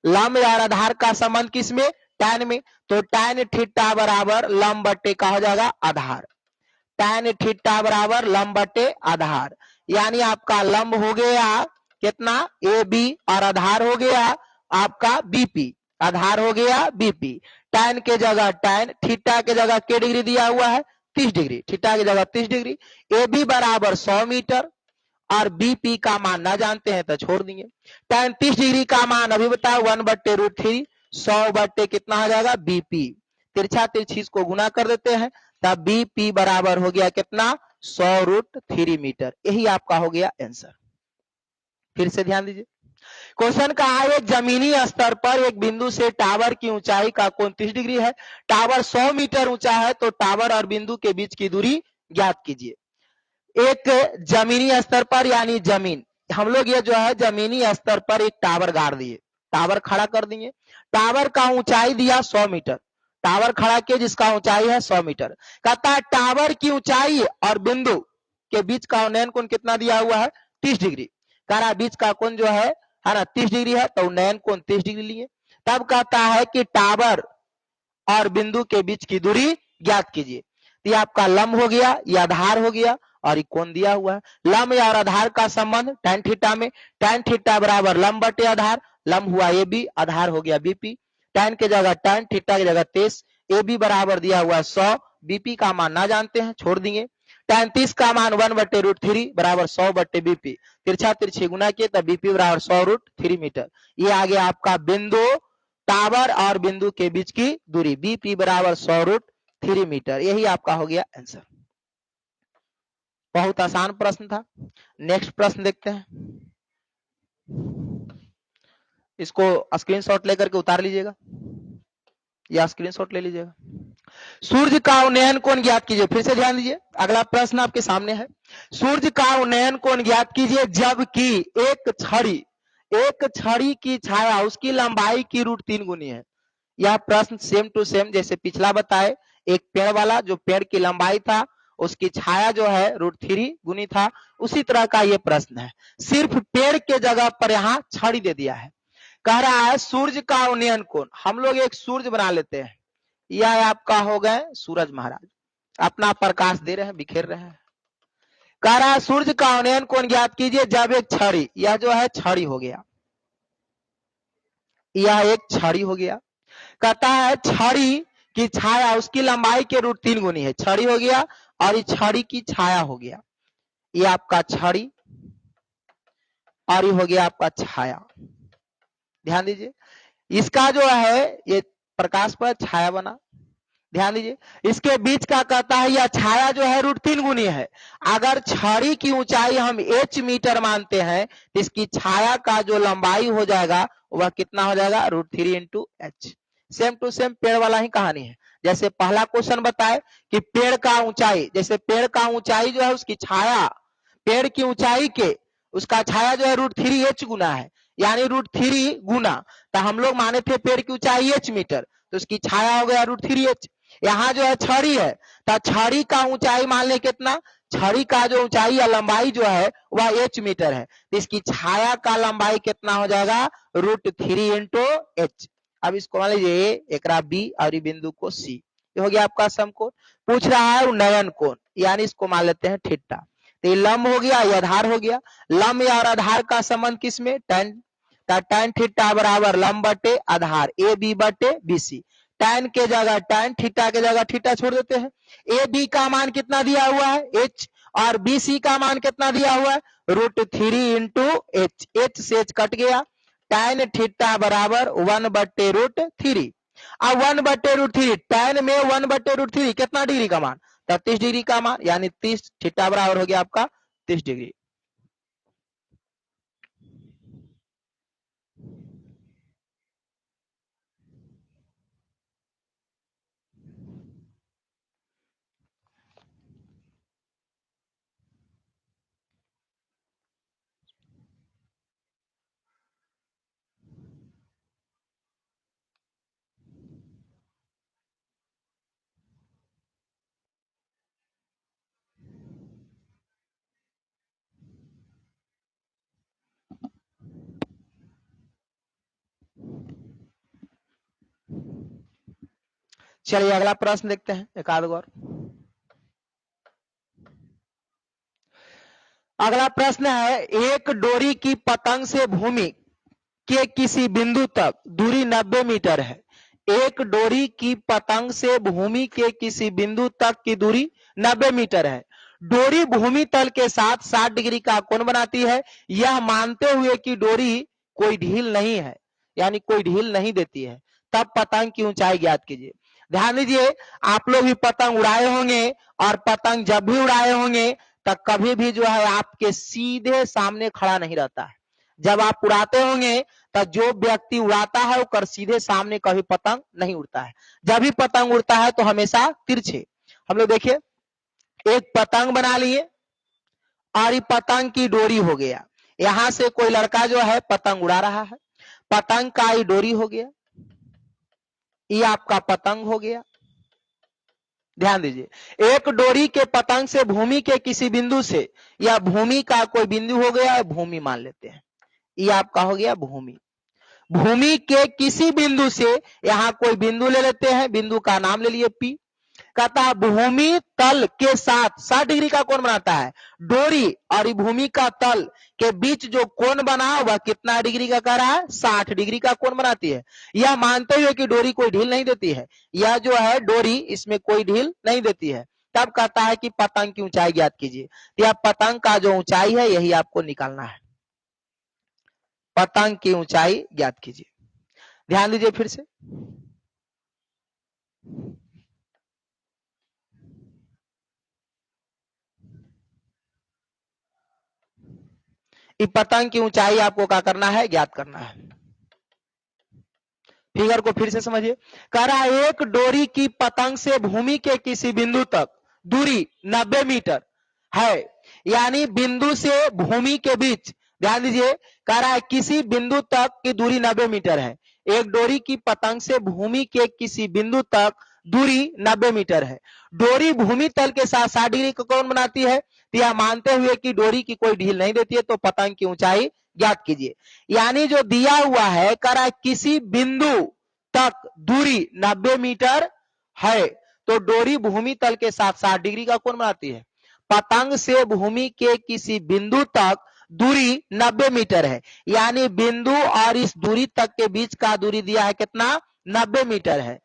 लंब और आधार का संबंध किसमें, tan में। तो tan थीटा बराबर लंब बटे का हो जाएगा आधार। tan थीटा बराबर लंब बटे आधार, यानी आपका लंब हो गया कितना, ए बी, और आधार हो गया आपका बीपी। आधार हो गया बीपी। tan के जगह tan, थीटा के जगह के डिग्री दिया हुआ है 30 डिग्री, थीटा की जगह 30 डिग्री। ए बी बराबर 100 मीटर और बीपी का मान ना जानते हैं तो छोड़ देंगे। tan 30 डिग्री का मान अभी बताओ 1/√3, 100 बट्टे कितना हो जाएगा बीपी। तिरछा तिरछी इसको गुना कर देते हैं तब बीपी बराबर हो गया कितना, 100√3 मीटर। यही आपका हो गया आंसर। फिर से ध्यान दीजिए, क्वेश्चन का है एक जमीनी स्तर पर एक बिंदु से टावर की ऊंचाई का कोण 30 डिग्री है। टावर 100 मीटर ऊंचा है तो टावर और बिंदु के बीच की दूरी ज्ञात कीजिए। एक जमीनी स्तर पर यानी जमीन, हम लोग ये जो है जमीनी स्तर पर एक टावर गाड़ दिए, टावर खड़ा कर दिए। टावर का ऊंचाई दिया 100 मीटर, टावर खड़ा किए जिसका ऊंचाई है 100 मीटर। कहता है टावर की ऊंचाई और बिंदु के बीच का उन्नयन कोण कितना दिया हुआ है, 30 डिग्री। कह रहा बीच का कोण जो है ना 30 डिग्री है, तो उन्नयन कोण 30 डिग्री लिए। तब कहता है कि टावर और बिंदु के बीच की दूरी ज्ञात कीजिए। ये आपका लंब हो गया, ये आधार हो गया और ये कोण दिया हुआ है। लंब और आधार का संबंध tan थीटा में, tan थीटा बराबर लंब बटे आधार। लंब हुआ ए बी, आधार हो गया बीपी। tan के जगह tan, थीटा की जगह 23, ए बी बराबर दिया हुआ है 100, बीपी का मान ना जानते हैं छोड़ देंगे। tan 30 का मान 1/√3 बराबर 100 बटे बीपी। तिरछा तिरछी गुना किए तब बीपी बराबर 100√3 मीटर। ये आ गया आपका बिंदु, टावर और बिंदु के बीच की दूरी, बीपी बराबर 100√3 मीटर। यही आपका हो गया आंसर। बहुत आसान प्रश्न था। नेक्स्ट प्रश्न देखते हैं, इसको स्क्रीनशॉट लेकर के उतार लीजिएगा या स्क्रीनशॉट ले लीजिएगा। सूर्य का उन्नयन कोण ज्ञात कीजिए। फिर से ध्यान दीजिए, अगला प्रश्न आपके सामने है। सूर्य का उन्नयन कोण ज्ञात कीजिए जबकि एक छड़ी की छाया उसकी लंबाई की √3 गुनी है। यह प्रश्न सेम टू सेम जैसे पिछला बताए, एक पेड़ वाला जो पेड़ की लंबाई था उसकी छाया जो है √3 गुनी था, उसी तरह का ये प्रश्न है। सिर्फ पेड़ के जगह पर यहाँ छड़ी दे दिया है। कह रहा है सूर्य का उन्नयन कोण, हम लोग एक सूर्य बना लेते हैं, यह आपका हो गए सूरज महाराज, अपना प्रकाश दे रहे हैं, बिखेर रहे हैं। कह रहा है सूर्य का उन्नयन कोण ज्ञात कीजिए जब एक छड़ी, यह जो है छड़ी हो गया, यह एक छड़ी हो गया। कहता है छड़ी की छाया उसकी लंबाई के √3 गुनी है, छड़ी हो गया और ये छड़ी की छाया हो गया, ये आपका छड़ी और ये हो गया आपका छाया। ध्यान दीजिए, इसका जो है ये प्रकाश पर छाया बना। ध्यान दीजिए, इसके बीच का कहता है यह छाया जो है √3 गुनी है। अगर छड़ी की ऊंचाई हम h मीटर मानते हैं तो इसकी छाया का जो लंबाई हो जाएगा वह कितना हो जाएगा, √3 × h। सेम टू सेम पेड़ वाला ही कहानी है। जैसे पहला क्वेश्चन बताए कि पेड़ का ऊंचाई, जैसे पेड़ का ऊंचाई जो है उसकी छाया, पेड़ की ऊंचाई के उसका छाया जो है √3h गुना है, यानी √3 गुना, तो हम लोग माने थे पेड़ की ऊंचाई h मीटर, तो उसकी छाया हो गया √3h। यहाँ जो है छड़ी है तो छड़ी का ऊंचाई मान ले कितना, छड़ी का जो ऊंचाई या लंबाई जो है वह h मीटर है, तो इसकी छाया का लंबाई कितना हो जाएगा, √3 × h। अब इसको मान लीजिए एक बी और बिंदु को सी, ये हो गया आपका समकोण। पूछ रहा है उन्नयन कोण, यानी इसको मान लेते हैं थीटा। तो ये लंब हो गया, ये आधार हो गया। लंब और आधार का संबंध किसमें, tan तो tan थीटा बराबर लंब बटे आधार ए बी बटे बी सी। tan के जगह tan, थीटा के जगह थीटा छोड़ देते हैं। ए बी का मान कितना दिया हुआ है h, और बी सी का मान कितना दिया हुआ है √3 इंटू एच। एच से एच कट गया। tan थीटा बराबर 1/√3। अब 1/√3 tan में 1/√3 कितना डिग्री का मान 33 डिग्री का मान, यानी 30 थीटा बराबर हो गया आपका 30 डिग्री। चलिए अगला प्रश्न देखते हैं एक आध और। अगला प्रश्न है, एक डोरी की पतंग से भूमि के किसी बिंदु तक दूरी 90 मीटर है। एक डोरी की पतंग से भूमि के किसी बिंदु तक की दूरी 90 मीटर है। डोरी भूमि तल के साथ 60 डिग्री का कोण बनाती है, यह मानते हुए कि डोरी कोई ढील नहीं है, यानी कोई ढील नहीं देती है, तब पतंग की ऊंचाई ज्ञात कीजिए। ध्यान दीजिए, आप लोग भी पतंग उड़ाए होंगे, और पतंग जब भी उड़ाए होंगे तब कभी भी जो है आपके सीधे सामने खड़ा नहीं रहता है। जब आप उड़ाते होंगे तो जो व्यक्ति उड़ाता है वो कर सीधे सामने कभी पतंग नहीं उड़ता है। जब भी पतंग उड़ता है तो हमेशा तिरछे। हम लोग देखिए, एक पतंग बना लिए और ये पतंग की डोरी हो गया। यहां से कोई लड़का जो है पतंग उड़ा रहा है, पतंग का ये डोरी हो गया, ये आपका पतंग हो गया। ध्यान दीजिए, एक डोरी के पतंग से भूमि के किसी बिंदु से, या भूमि का कोई बिंदु हो गया, भूमि मान लेते हैं, ये आपका हो गया भूमि। भूमि के किसी बिंदु से, यहां कोई बिंदु ले लेते हैं, बिंदु का नाम ले लिए पी। कहता भूमि तल के साथ 60 डिग्री का कोण बनाता है। डोरी और भूमि का तल के बीच जो कोण बना वह कितना डिग्री का कर रहा है 60 डिग्री का कोण बनाती है। यह मानते हुए कि डोरी कोई ढील नहीं देती है, यह जो है डोरी इसमें कोई ढील नहीं देती है, तब कहता है कि पतंग की ऊंचाई ज्ञात कीजिए। तो यह पतंग का जो ऊंचाई है यही आपको निकालना है। पतंग की ऊंचाई ज्ञात कीजिए। ध्यान दीजिए फिर से, पतंग की ऊंचाई आपको क्या करना है ज्ञात करना है। फिगर को फिर से समझिए, कह रहा है एक डोरी की पतंग से भूमि के किसी बिंदु तक दूरी 90 मीटर है, यानी बिंदु से भूमि के बीच। ध्यान दीजिए, कह रहा है किसी बिंदु तक की दूरी 90 मीटर है। एक डोरी की पतंग से भूमि के किसी बिंदु तक दूरी 90 मीटर है। डोरी भूमि तल के साथ 60 डिग्री का कोण बनाती है, तो यह मानते हुए कि डोरी की कोई ढील नहीं देती है, तो पतंग की ऊंचाई ज्ञात कीजिए। यानी जो दिया हुआ है, कह रहा है किसी बिंदु तक दूरी 90 मीटर है, तो डोरी भूमि तल के साथ 60 डिग्री का कोण बनाती है। पतंग से भूमि के किसी बिंदु तक दूरी 90 मीटर है, यानी बिंदु और इस दूरी तक के बीच का दूरी दिया है कितना 90 मीटर है।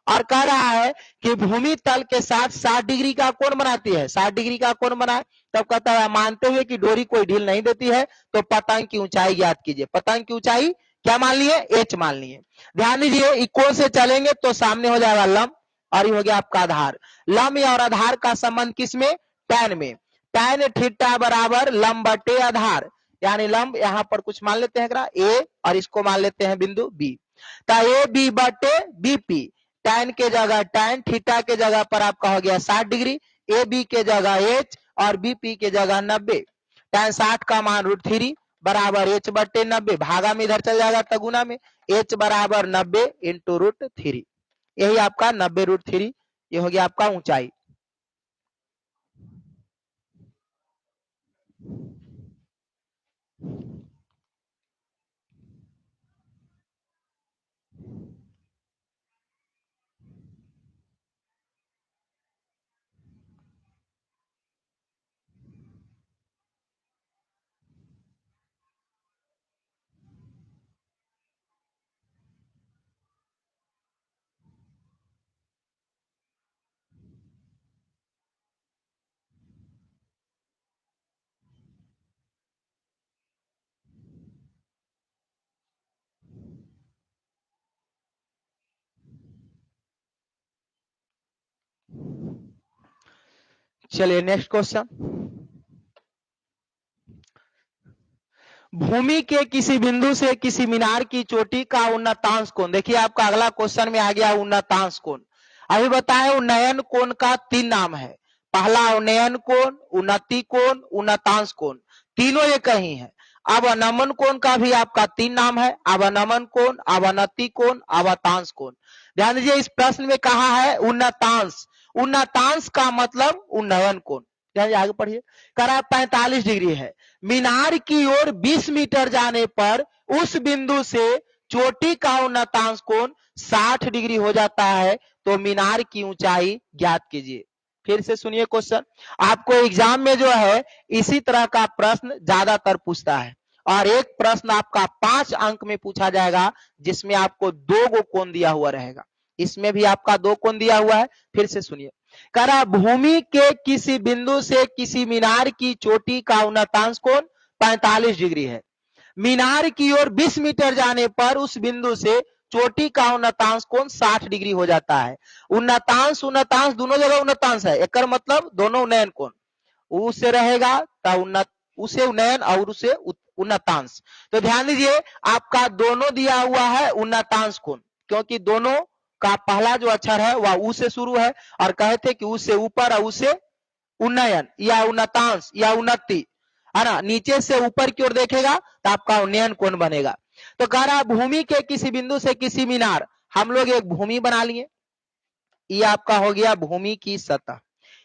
और कह रहा है कि भूमि तल के साथ 60 डिग्री का कोण बनाती है, 60 डिग्री का कोण बनाए, तब कहता है मानते हुए कि डोरी कोई ढील नहीं देती है, तो पतंग की ऊंचाई ज्ञात कीजिए। पतंग की ऊंचाई क्या मान लिए एच मान लिए। ध्यान दीजिए, इक्वल से चलेंगे तो सामने हो जाएगा लंब, और ये हो गया आपका आधार। लंब और आधार का संबंध किसमें टैन में। टैन थीटा बराबर लंब बटे आधार, यानी लंब यहां पर कुछ मान लेते हैं ए, और इसको मान लेते हैं बिंदु बी। तो ए बी बटे बीपी, टैन के जगह टैन, थीटा के जगह पर आपका हो गया 60 डिग्री, ए बी के जगह एच और बीपी के जगह 90। टैन 60 का मान √3 बराबर एच बटे 90, भागा में इधर चल जाएगा तगुना में, एच बराबर 90 इंटू √3, यही आपका 90 √3, ये हो गया आपका ऊंचाई। चलिए नेक्स्ट क्वेश्चन। भूमि के किसी बिंदु से किसी मीनार की चोटी का उन्नतांश कोण। देखिए आपका अगला क्वेश्चन में आ गया उन्नतांश कोण। अभी बताए उन्नयन कोण का 3 नाम है। पहला उन्नयन कोण, उन्नति कोण, उन्नतांश कोण, तीनों एक ही है। अब अवनमन कोण का भी आपका 3 नाम है। अवनमन कोण, अवनति कोण, अवतांश कोण। ध्यान दीजिए इस प्रश्न में कहा है उन्नतांश। उन्नतांश का मतलब उन्नयन कोण। आगे पढ़िए। करा 45 डिग्री है। मीनार की ओर 20 मीटर जाने पर उस बिंदु से चोटी का उन्नतांश कोण 60 डिग्री हो जाता है, तो मीनार की ऊंचाई ज्ञात कीजिए। फिर से सुनिए क्वेश्चन। आपको एग्जाम में जो है इसी तरह का प्रश्न ज्यादातर पूछता है, और एक प्रश्न आपका 5 अंक में पूछा जाएगा जिसमें आपको 2 गो कोण दिया हुआ रहेगा। इसमें भी आपका 2 कोण दिया हुआ है। फिर से सुनिए। करा भूमि के किसी बिंदु से किसी मीनार की चोटी का उन्नतांश कोण 45 डिग्री है। मीनार की ओर 20 मीटर जाने पर उस बिंदु से चोटी का उन्नतांश कोण 60 डिग्री हो जाता है। उन्नतांश उन्नतांश दोनों जगह उन्नतांश है, एक मतलब दोनों उन्नयन कोण। उससे रहेगा तो उसे उन्नयन और उसे उन्नतांश। तो ध्यान दीजिए आपका दोनों दिया हुआ है उन्नतांश कोण, क्योंकि दोनों का पहला जो अक्षर है वह उ से शुरू है, और कहते कि उससे ऊपर और उससे उन्नयन या उन्नतांश या उन्नति है ना, नीचे से ऊपर की ओर देखेगा तो आपका उन्नयन कोण बनेगा। तो कह रहा भूमि के किसी बिंदु से किसी मीनार, हम लोग एक भूमि बना लिए, ये आपका हो गया भूमि की सतह,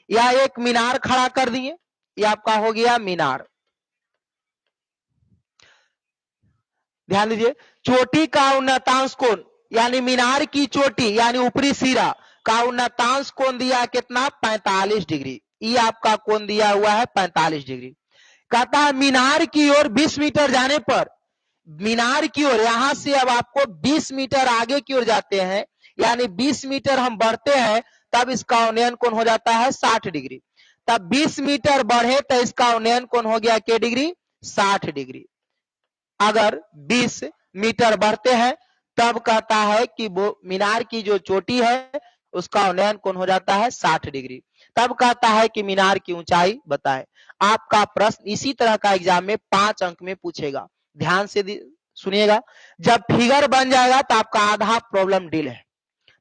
या एक मीनार खड़ा कर दिए, ये आपका हो गया मीनार। ध्यान दीजिए चोटी का उन्नतांश कोण यानी मीनार की चोटी यानी ऊपरी सिरा का उन्नतांश कोण दिया कितना 45 डिग्री। ये आपका कोण दिया हुआ है 45 डिग्री। कहता है मीनार की ओर 20 मीटर जाने पर, मीनार की ओर यहां से अब आपको 20 मीटर आगे की ओर जाते हैं, यानी 20 मीटर हम बढ़ते हैं तब इसका उन्नयन कोण हो जाता है 60 डिग्री। तब 20 मीटर बढ़े तो इसका उन्नयन कोण हो गया क्या डिग्री 60 डिग्री। अगर 20 मीटर बढ़ते हैं तब कहता है कि वो मीनार की जो चोटी है उसका उन्नयन कोण हो जाता है 60 डिग्री। तब कहता है कि मीनार की ऊंचाई बताए। आपका प्रश्न इसी तरह का एग्जाम में 5 अंक में पूछेगा। ध्यान से सुनिएगा। जब फिगर बन जाएगा तो आपका आधा प्रॉब्लम डील है।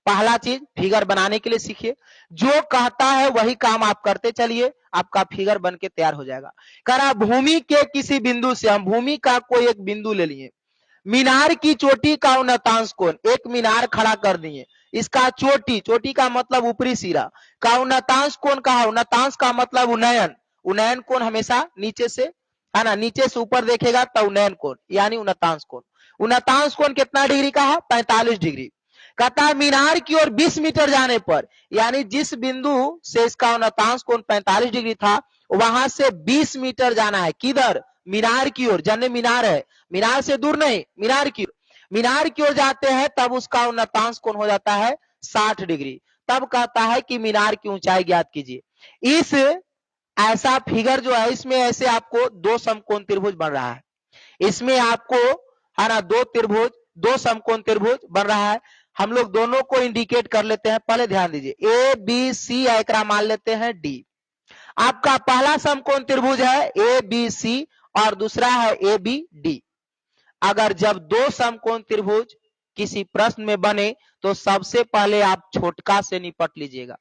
पहला चीज फिगर बनाने के लिए सीखिए, जो कहता है वही काम आप करते चलिए, आपका फिगर बन के तैयार हो जाएगा। करा भूमि के किसी बिंदु से, हम भूमि का कोई एक बिंदु ले लिए, मीनार की चोटी का उन्नतांश कोण, एक मीनार खड़ा कर दिए, इसका चोटी, चोटी का मतलब ऊपरी सिरा का उन्नतांश कोण का है, उन्नतांश का मतलब उन्नयन, उन्नयन कोण हमेशा नीचे से है ना, नीचे से ऊपर देखेगा तो उन्नयन कोण यानी उन्नतांश कोण। उन्नतांश कोण कितना डिग्री का है 45 डिग्री। कहता है मीनार की ओर 20 मीटर जाने पर, यानी जिस बिंदु से इसका उन्नतांश कोण 45 डिग्री था वहां से 20 मीटर जाना है, किधर मीनार की ओर, जन्य मीनार है, मीनार से दूर नहीं, मीनार की ओर जाते हैं तब उसका उन्नतांश कोण हो जाता है 60 डिग्री। तब कहता है कि मीनार की ऊंचाई ज्ञात कीजिए। इस ऐसा फिगर जो है इसमें ऐसे आपको 2 समकोण त्रिभुज बन रहा है, इसमें आपको है ना 2 त्रिभुज, 2 समकोण त्रिभुज बन रहा है। हम लोग दोनों को इंडिकेट कर लेते हैं। पहले ध्यान दीजिए ए बी सी, एकरा मान लेते हैं डी। आपका पहला समकोण त्रिभुज है ए बी सी और दूसरा है ए बी डी। अगर जब 2 समकोण त्रिभुज किसी प्रश्न में बने तो सबसे पहले आप छोटका से निपट लीजिएगा।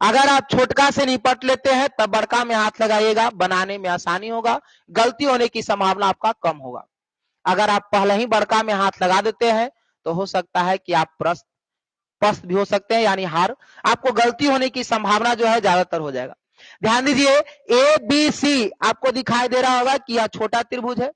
अगर आप छोटका से निपट लेते हैं तब बड़का में हाथ लगाइएगा, बनाने में आसानी होगा, गलती होने की संभावना आपका कम होगा। अगर आप पहले ही बड़का में हाथ लगा देते हैं तो हो सकता है कि आप पस्त भी हो सकते हैं, यानी हार, आपको गलती होने की संभावना जो है ज्यादातर हो जाएगा। ध्यान दीजिए ए बी सी आपको दिखाई दे रहा होगा कि यह छोटा त्रिभुज है,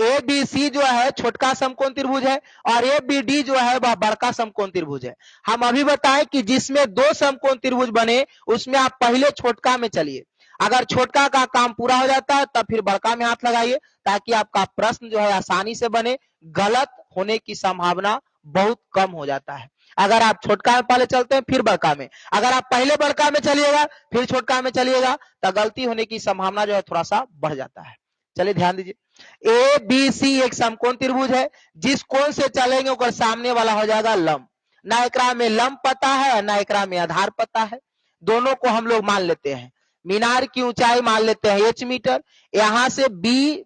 ए बी सी जो है छोटका समकोण त्रिभुज है, और ए बी डी जो है वह बड़का समकोण त्रिभुज है। हम अभी बताएं कि जिसमें 2 समकोण त्रिभुज बने उसमें आप पहले छोटका में चलिए, अगर छोटका का काम पूरा हो जाता है तब फिर बड़का में हाथ लगाइए, ताकि आपका प्रश्न जो है आसानी से बने, गलत होने की संभावना बहुत कम हो जाता है। अगर आप छोटका में पहले चलते हैं फिर बड़का में, अगर आप पहले बड़का में चलिएगा फिर छोटका में चलिएगा तो गलती होने की संभावना जो है थोड़ा सा बढ़ जाता है। चलिए ध्यान दीजिए ए बी सी एक समकोण त्रिभुज है, जिस कोण से चलेंगे उसका सामने वाला हो जाएगा लंब। ना एकरा में लंब पता है ना एकरा में आधार पता है। दोनों को हम लोग मान लेते हैं। मीनार की ऊंचाई मान लेते हैं h मीटर, यहां से B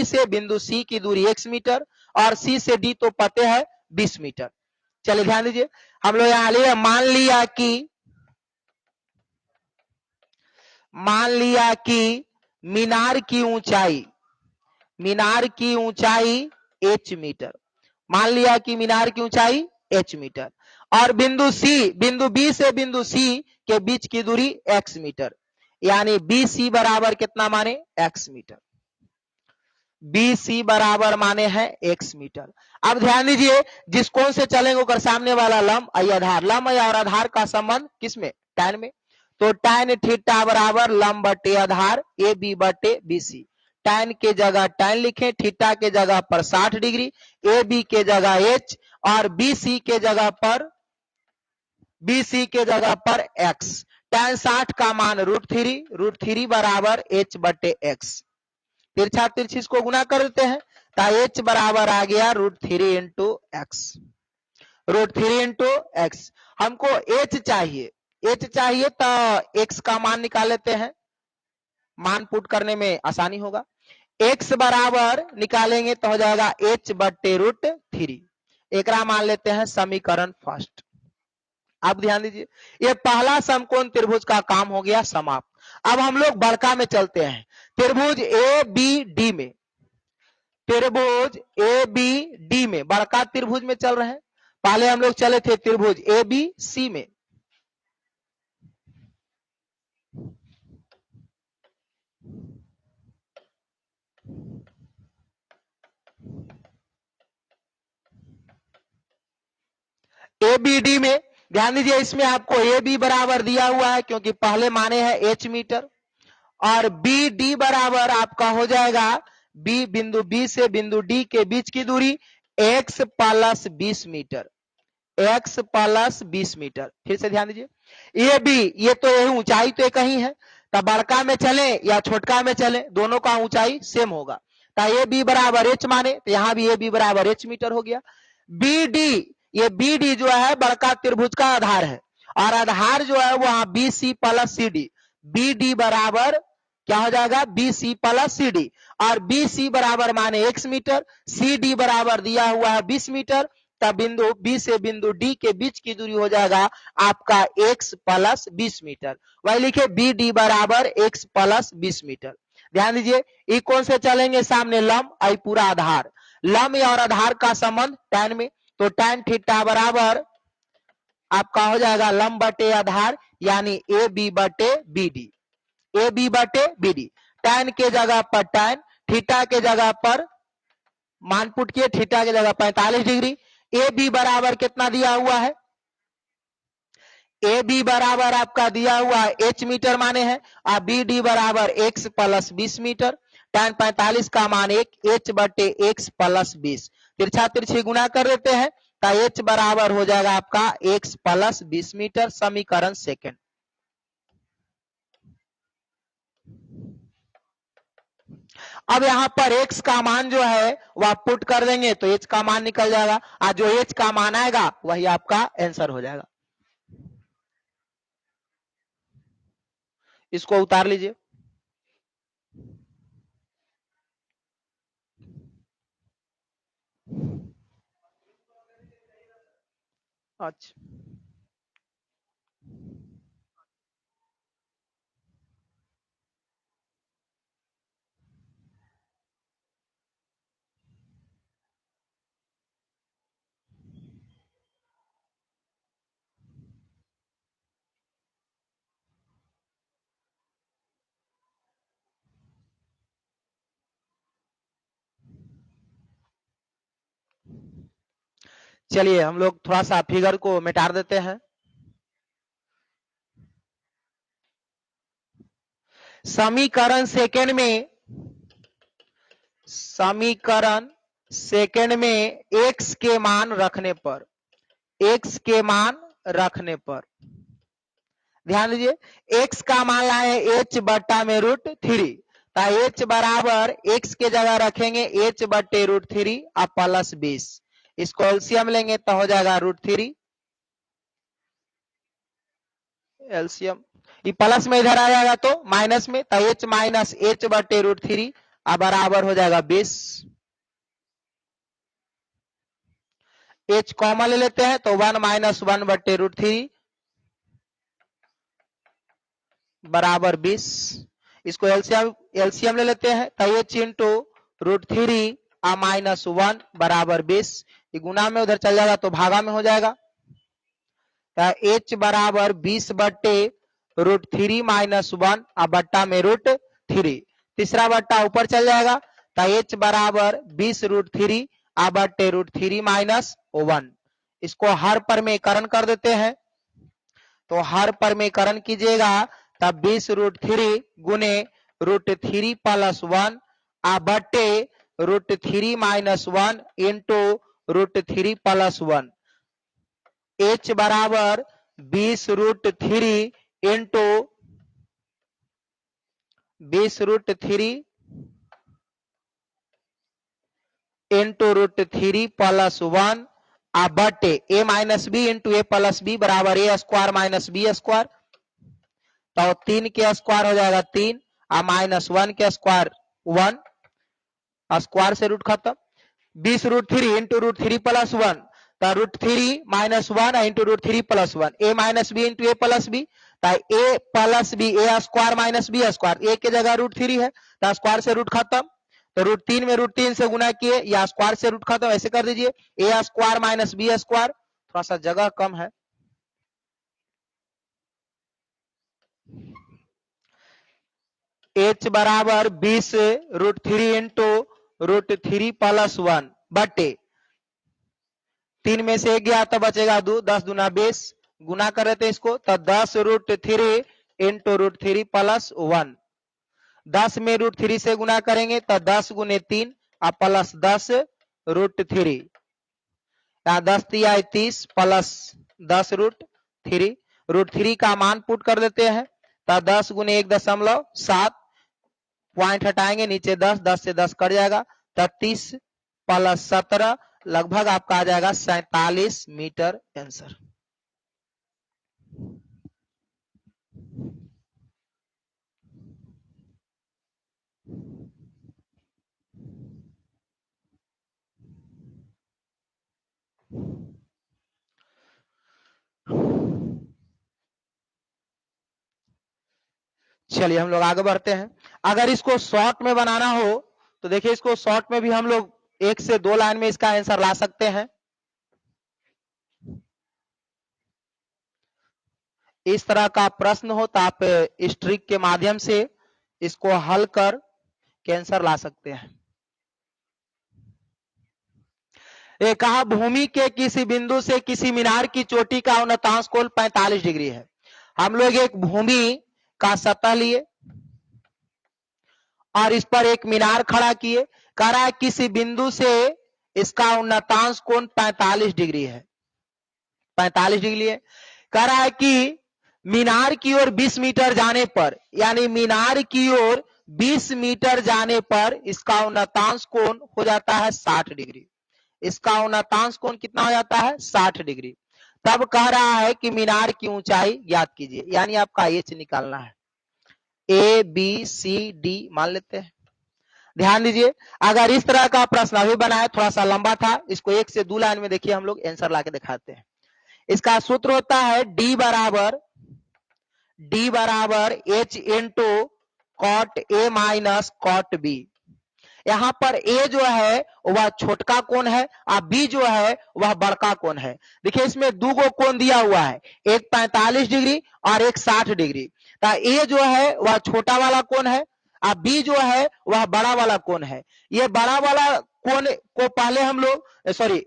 से बिंदु C की दूरी x मीटर और C से D तो पते है 20 मीटर। चलिए ध्यान दीजिए, हम लोग यहां लिए मान लिया कि मीनार की ऊंचाई h मीटर, मान लिया कि मीनार की ऊंचाई h मीटर और बिंदु B से बिंदु C के बीच की दूरी x मीटर, यानी BC बराबर कितना माने x मीटर, BC बराबर माने है x मीटर। अब ध्यान दीजिए, जिस कोण से चलेंगे उसका सामने वाला लंब आधार, लंब और आधार का संबंध किसमें, tan में, तो tan थीटा बराबर लंब बटे आधार AB बटे BC। tan के जगह tan लिखें, थीटा के जगह पर 60 डिग्री, AB के जगह h और BC के जगह पर x। tan 60 का मान √3 बराबर h बटे x। तिरछा तिरछी इसको गुना कर देते हैं तो h बराबर आ गया √3 इंटू x। हमको h चाहिए तो x का मान निकाल लेते हैं, मान पुट करने में आसानी होगा। x बराबर निकालेंगे तो हो जाएगा h बटे √3, एकरा मान लेते हैं समीकरण फर्स्ट। अब ध्यान दीजिए, ये पहला समकोण त्रिभुज का काम हो गया समाप्त। अब हम लोग बड़का में चलते हैं, त्रिभुज ABD में बड़का त्रिभुज में चल रहे हैं। पहले हम लोग चले थे त्रिभुज ABC में, ABD में ध्यान दीजिए, इसमें आपको AB बराबर दिया हुआ है क्योंकि पहले माने हैं h मीटर और BD बराबर आपका हो जाएगा बिंदु B से बिंदु D के बीच की दूरी x प्लस 20 मीटर, फिर से ध्यान दीजिए, ये तो यही ऊंचाई तो एक ही है, तब बड़का में चले या छोटका में चले दोनों का ऊंचाई सेम होगा, तो AB बराबर h माने तो यहां भी AB बराबर h मीटर हो गया। BD जो है बड़का त्रिभुज का आधार है और आधार जो है वहां BC प्लस CD, BD बराबर क्या हो जाएगा BC प्लस CD और BC बराबर माने x मीटर, CD बराबर दिया हुआ है 20 मीटर, तब बिंदु B से बिंदु D के बीच की दूरी हो जाएगा आपका x प्लस 20 मीटर। वही लिखे BD बराबर x प्लस 20 मीटर। ध्यान दीजिए, ये कौन से चलेंगे सामने लंब आई पूरा आधार, लंब और आधार का संबंध tan में, तो tan थीटा बराबर आपका हो जाएगा लंब बटे आधार यानी AB बटे BD। tan के जगह पर tan, थीटा के जगह पर मान पुट किए, थीटा के जगह 45 डिग्री। AB बराबर कितना दिया हुआ है, AB बराबर आपका दिया हुआ है h मीटर माने है और BD बराबर x प्लस 20 मीटर, tan 45 का मान 1 h बटे x प्लस 20, तिरछा तिरछी गुना कर देते हैं तो h बराबर हो जाएगा आपका x प्लस 20 मीटर, समीकरण सेकंड। अब यहां पर x का मान जो है वह पुट कर देंगे तो h का मान निकल जाएगा और जो h का मान आएगा वही आपका आंसर हो जाएगा। इसको उतार लीजिए। अच्छा, चलिए हम लोग थोड़ा सा फिगर को मिटा देते हैं। समीकरण सेकंड में x के मान रखने पर ध्यान दीजिए, x का मान लाए h बट्टा में √3, तो h बराबर x के जगह रखेंगे h बट्टे √3 और प्लस 20, इसको एलसीएम लेंगे तो हो जाएगा √3 एलसीएम ये प्लस में इधर आ जाएगा तो माइनस में, तो h माइनस h बटे रूट 3 अब बराबर हो जाएगा 20। h कॉमन ले लेते हैं तो 1 माइनस 1 बटे रूट 3 बराबर 20। इसको एलसीएम ले लेते हैं तो h इंटू रूट 3 माइनस 1 बराबर 20। ये गुना में उधर चल जाएगा तो भागा में हो जाएगा। h बराबर 20 बट्टे रूट 3 माइनस 1 बट्टा में रूट 3। तीसरा बट्टा ऊपर चल जाएगा तो h बराबर 20 रूट 3 बट्टे रूट 3 माइनस 1। इसको हर परमेकरण कर देते हैं तो हर परमेकरण कीजिएगा तब 20 रूट 3 गुने रूट 3 प्लस 1 बट्टे root 3 minus 1 into root 3 plus 1। h बराबर 20 root 3 into 20 root 3 into root 3 plus 1 बटे a minus B into A plus B बराबर A square minus B square. तो 3 के स्क्वायर हो जाएगा 3 माइनस 1 के स्क्वायर 1 स्क्वायर से रूट खत्म। 20 रूट 3 इंटू रूट 3 प्लस 1 तो root 3 minus 1 into root 3 plus 1 A minus B into A plus B तो A plus B A square minus B square A के जगह रूट 3 है तो स्क्वायर से रूट खत्म। तो रूट 3 में रूट 3 से गुना किए या स्क्वायर से रूट खत्म ऐसे कर दीजिए ए स्क्वायर माइनस बी स्क्वायर। थोड़ा सा जगह कम है। h बराबर 20 रूट 3 इंटू रूट 3 प्लस 1 बटे 3 में से 1 गया तो बचेगा 2 10 दूना 20 गुना कर रहे थे इसको तो 10 रूट 3 इंटू रूट 3 प्लस 1। 10 में रूट 3 से गुना करेंगे तो 10 गुने 3 प्लस 10 रूट 3 10 तिया 30 प्लस 10 रूट 3 का मान पुट कर देते हैं तो 10 गुने 1.7 पॉइंट हटाएंगे नीचे 10 10 से 10 कट जाएगा तो 30 प्लस 17 लगभग आपका आ जाएगा 47 मीटर आंसर। चलिए हम लोग आगे बढ़ते हैं। अगर इसको शॉर्ट में बनाना हो तो देखिए इसको शॉर्ट में भी हम लोग 1 से 2 लाइन में इसका आंसर ला सकते हैं। इस तरह का प्रश्न हो तो आप इस ट्रिक के माध्यम से इसको हल कर आंसर ला सकते हैं। ये कहा भूमि के किसी बिंदु से किसी मीनार की चोटी का उन्नतांश कोण 45 डिग्री है। हम लोग एक भूमि का सतह लिए और इस पर एक मीनार खड़ा किए। कह रहा है किसी बिंदु से इसका उन्नतांश कोण 45 डिग्री है। 45 डिग्री है। कह रहा है कि मीनार की ओर 20 मीटर जाने पर यानी मीनार की ओर 20 मीटर जाने पर इसका उन्नतांश कोण हो जाता है 60 डिग्री। इसका उन्नतांश कोण कितना हो जाता है 60 डिग्री। तब कह रहा है कि मीनार की ऊंचाई ज्ञात कीजिए यानी आपका एच निकालना है। ए बी सी डी मान लेते हैं। ध्यान दीजिए अगर इस तरह का प्रश्न अभी बनाया थोड़ा सा लंबा था इसको 1 से 2 लाइन में देखिए हम लोग आंसर लाके दिखाते हैं। इसका सूत्र होता है डी बराबर H into cot A minus cot B. यहाँ पर ए जो है वह छोटका कोण है और बी जो है वह बड़का कोण है। देखिए इसमें दो गो कोण दिया हुआ है, एक 45 डिग्री और एक 60 डिग्री। तो ए जो है वह छोटा वाला कोण है और बी जो है वह बड़ा वाला कोण है। ये बड़ा वाला कोण को पहले हम लोग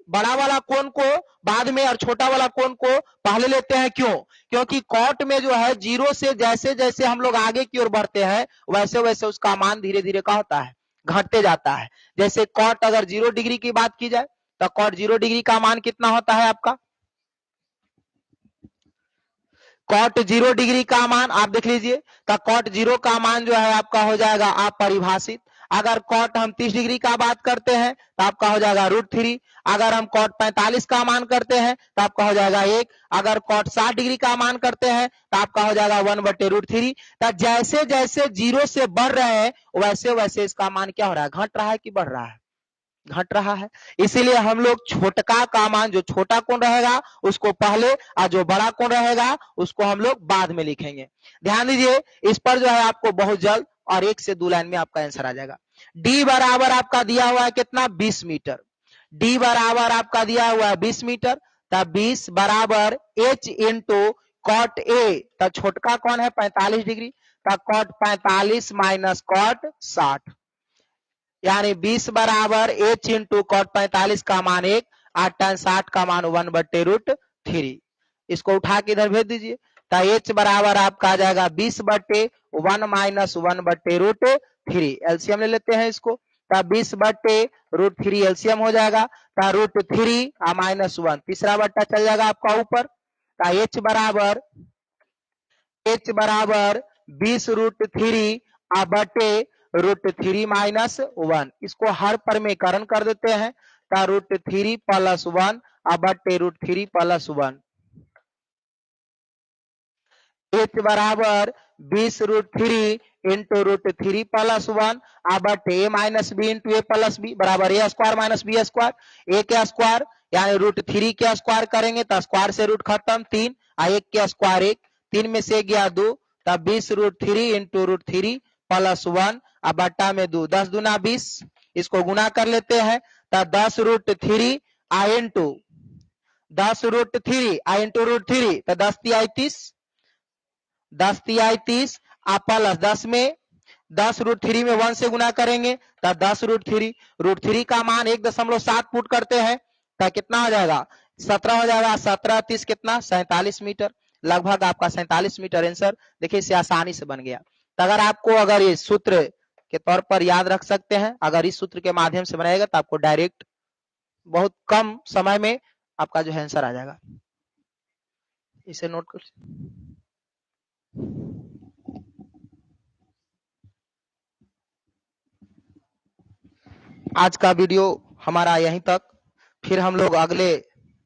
बड़ा वाला कोण को बाद में और छोटा वाला कोण को पहले लेते हैं। क्यों? क्योंकि कॉट में जो है 0 से जैसे जैसे हम लोग आगे की ओर बढ़ते हैं वैसे वैसे उसका मान धीरे धीरे क्या होता है घटते जाता है। जैसे कॉट अगर 0 डिग्री की बात की जाए तो कॉट 0 डिग्री का मान कितना होता है आपका? कॉट 0 डिग्री का मान आप देख लीजिए तो कॉट 0 का मान जो है आपका हो जाएगा अपरिभाषित। अगर कॉट हम 30 डिग्री का बात करते हैं तो आपका हो जाएगा √3। अगर हम कॉट 45 का मान करते हैं तो आपका हो जाएगा 1। अगर कॉट 60 डिग्री का मान करते हैं तो आपका हो जाएगा 1/√3। तो जैसे जैसे 0 से बढ़ रहे हैं वैसे वैसे इसका मान क्या हो रहा है, घट रहा है कि बढ़ रहा है, घट रहा है। इसीलिए हम लोग छोटका का मान, जो छोटा कोण रहेगा उसको पहले और जो बड़ा कोण रहेगा उसको हम लोग बाद में लिखेंगे। ध्यान दीजिए, इस पर जो है आपको बहुत जल्द और 1 से 2 लाइन में आपका आंसर आ जाएगा। डी बराबर आपका दिया हुआ है कितना, 20 मीटर। डी बराबर आपका दिया हुआ है 20 मीटर। तब 20 बराबर h इंटू कॉट ए, तब छोटका कौन है 45 डिग्री, तब कॉट 45 माइनस कॉट 60, यानी 20 बराबर h इंटू कॉट 45 का मान 1 और tan 60 का मान 1/√3। इसको उठा के इधर भेज दीजिए। तो h बराबर आपका आ जाएगा 20/1 माइनस 1/√3। एलसीएम ले लेते हैं इसको, तब 20/√3 एलसीएम हो जाएगा। तो √3 माइनस 1 तीसरा बट्टा चल जाएगा आपका ऊपर। तो h बराबर 20√3 बटे √3 माइनस 1, इसको हर परमेकरण कर देते हैं। तो √3 प्लस 1 बटे √3 प्लस 1, h बराबर 20√3 इंटू √3 प्लस 1 बटे a minus B into a plus B बराबर a square minus B square. a के स्क्वायर यानी √3 के स्क्वायर करेंगे तो स्क्वायर से रूट खत्म 3, 1 के स्क्वायर 1, 3 में से गया 2, तब 20√3 इंटू √3 प्लस 1 बट्टा में 2, 10 दूना 20, इसको गुना कर लेते हैं। तब 10√3 इंटू 10√3 इंटू √3, तो 10 तिहाई 30, 10 तिहाई 30 प्लस 10 में 10√3 में 1 से गुना करेंगे तो 10√3, √3 का मान 1.7 पुट करते हैं तो कितना हो जाएगा, 17 हो जाएगा। 17 30 कितना, 47 मीटर। लगभग आपका 47 मीटर आंसर देखिए इससे आसानी से बन गया। तो अगर आपको अगर ये सूत्र के तौर पर याद रख सकते हैं, अगर इस सूत्र के माध्यम से बनाएगा तो आपको डायरेक्ट बहुत कम समय में आपका जो है आंसर आ जाएगा। इसे नोट कर, आज का वीडियो हमारा यहीं तक। फिर हम लोग अगले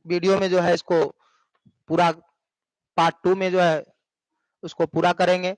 वीडियो में जो है इसको पूरा पार्ट 2 में जो है उसको पूरा करेंगे।